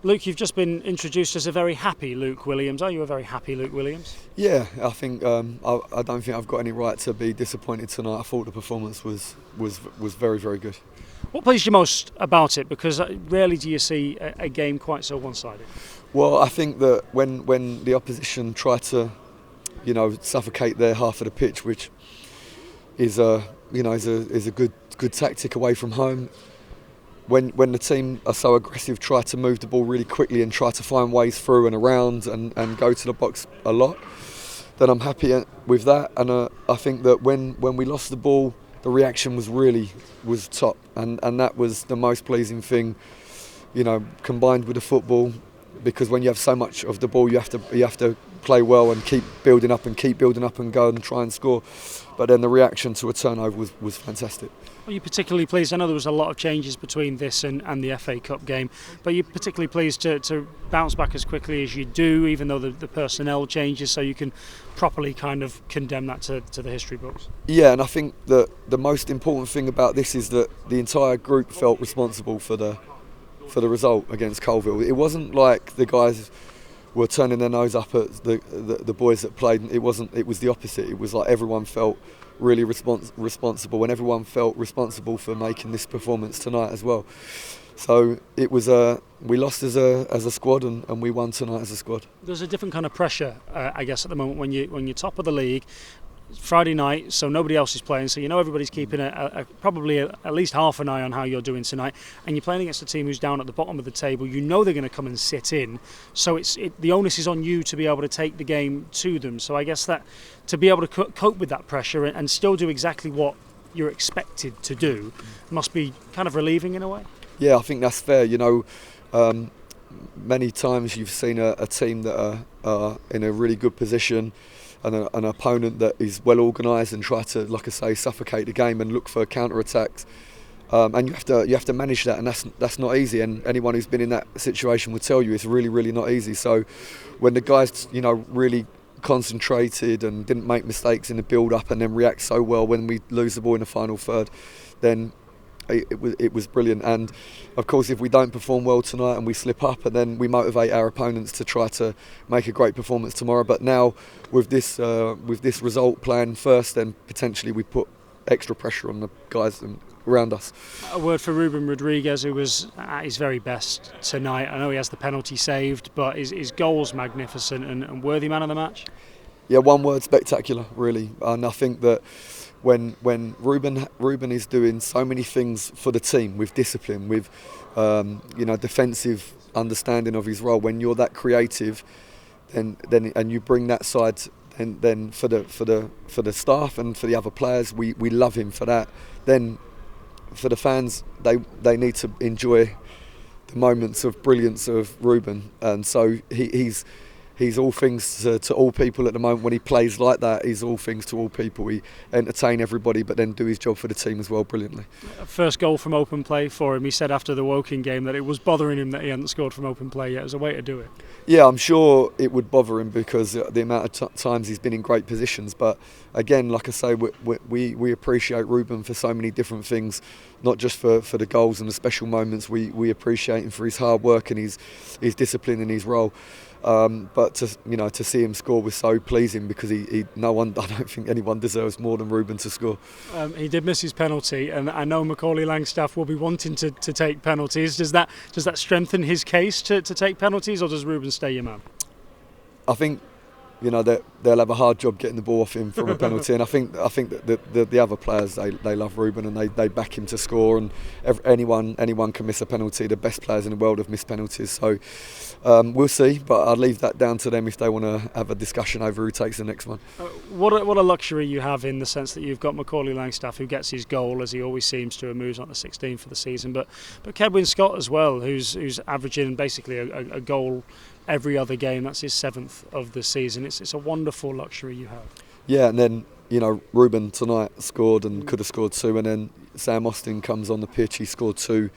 Luke, you've just been introduced as a very happy Luke Williams. Are you a very happy Luke Williams? Yeah, I think I don't think I've got any right to be disappointed tonight. I thought the performance was very, very good. What pleased you most about it? Because rarely do you see a game quite so one-sided. Well, I think that when the opposition try to, suffocate their half of the pitch, which is a good tactic away from home. When the team are so aggressive, try to move the ball really quickly and try to find ways through and around and go to the box a lot, then I'm happy with that. And I think that when we lost the ball, the reaction was top, and that was the most pleasing thing, combined with the football, because when you have so much of the ball, you have to play well and keep building up and go and try and score. But then the reaction to a turnover was fantastic. Are you particularly pleased? I know there was a lot of changes between this and the FA Cup game, but you're particularly pleased to bounce back as quickly as you do, even though the personnel changes, so you can properly kind of condemn that to the history books? Yeah, and I think that the most important thing about this is that the entire group felt responsible for the result against Colville. It wasn't like the guys were turning their nose up at the boys that played. It was the opposite. It was like everyone felt really responsible, and everyone felt responsible for making this performance tonight as well. So it was we lost as a squad and we won tonight as a squad. There's a different kind of pressure, I guess, at the moment when you're top of the league. Friday night, so nobody else is playing, so everybody's keeping probably at least half an eye on how you're doing tonight, and you're playing against a team who's down at the bottom of the table. They're going to come and sit in, so the onus is on you to be able to take the game to them. So I guess that to be able to cope with that pressure and still do exactly what you're expected to do must be kind of relieving in a way. Yeah, I think that's fair. Many times you've seen a team that are in a really good position, and an opponent that is well organised and try to, like I say, suffocate the game and look for counter-attacks. And you have to manage that, and that's not easy. And anyone who's been in that situation will tell you it's really, really not easy. So when the guys, really concentrated and didn't make mistakes in the build-up and then react so well when we lose the ball in the final third, then it was brilliant. And of course, if we don't perform well tonight and we slip up, and then we motivate our opponents to try to make a great performance tomorrow. But now with this result plan first, then potentially we put extra pressure on the guys around us. A word for Ruben Rodriguez, who was at his very best tonight. I know he has the penalty saved, but his goal's magnificent and worthy man of the match. Yeah, one word: spectacular, really. And I think that when Ruben is doing so many things for the team with discipline, with defensive understanding of his role, when you're that creative, then and you bring that side, then for the staff and for the other players, we love him for that. Then for the fans, they need to enjoy the moments of brilliance of Ruben, and so he's all things to all people at the moment. When he plays like that, he's all things to all people. He entertain everybody, but then do his job for the team as well brilliantly. First goal from open play for him. He said after the Woking game that it was bothering him that he hadn't scored from open play yet. It was a way to do it. Yeah, I'm sure it would bother him because the amount of times he's been in great positions. But again, like I say, we appreciate Ruben for so many different things, not just for the goals and the special moments. We appreciate him for his hard work and his discipline and his role. But to see him score was so pleasing, because I don't think anyone deserves more than Ruben to score. He did miss his penalty, and I know Macaulay Langstaff will be wanting to take penalties. Does that strengthen his case to take penalties, or does Ruben stay your man? I think they'll have a hard job getting the ball off him from a penalty, and I think that the other players, they love Ruben and they back him to score, and anyone can miss a penalty. The best players in the world have missed penalties, so we'll see, but I'll leave that down to them if they want to have a discussion over who takes the next one. What a luxury you have, in the sense that you've got Macaulay Langstaff, who gets his goal as he always seems to, and moves on to 16 for the season, but Kedwin Scott as well, who's averaging basically a goal every other game. That's his 7th of the season. It's a wonderful luxury you have. Yeah, and then Ruben tonight scored and could have scored 2, and then Sam Austin comes on the pitch. He scored 2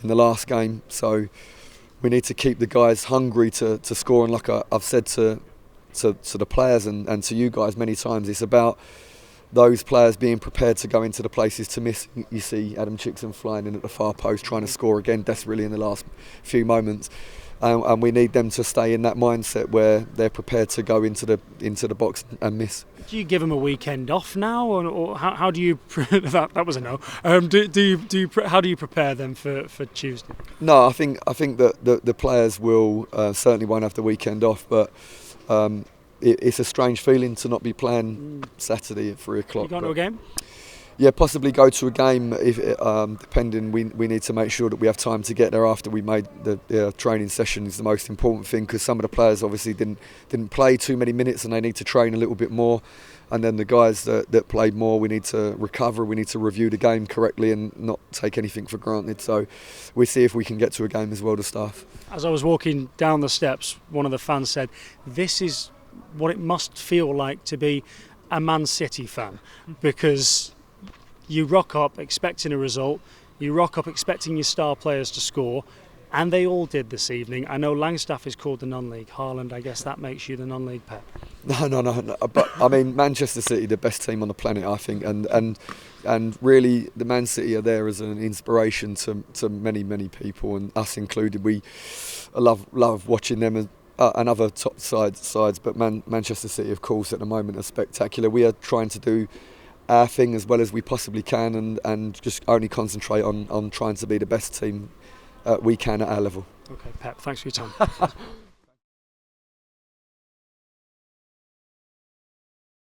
in the last game, so we need to keep the guys hungry to score. And like I've said to the players and to you guys many times, it's about those players being prepared to go into the places to miss. You see Adam Chickson flying in at the far post trying to score again desperately in the last few moments. and we need them to stay in that mindset where they're prepared to go into the box and miss. Do you give them a weekend off now, or how do you? That was a no. How do you prepare them for Tuesday? No, I think that the players will certainly won't have the weekend off, but it's a strange feeling to not be playing Saturday at 3:00. You going to a game? Yeah, possibly go to a game if depending. We need to make sure that we have time to get there after we made the training session is the most important thing, because some of the players obviously didn't play too many minutes and they need to train a little bit more. And then the guys that played more, we need to recover, we need to review the game correctly and not take anything for granted. So we see if we can get to a game as well, the staff. As I was walking down the steps, one of the fans said, "This is what it must feel like to be a Man City fan," because you rock up expecting a result, you rock up expecting your star players to score, and they all did this evening. I know Langstaff is called the non-league. Haaland, I guess that makes you the non-league pet. No. But I mean, Manchester City, the best team on the planet, I think, and really, the Man City are there as an inspiration to many people, and us included. We love watching them and other top sides, but Manchester City, of course, at the moment are spectacular. We are trying to do our thing as well as we possibly can, and just only concentrate on trying to be the best team we can at our level. Okay, Pep, thanks for your time.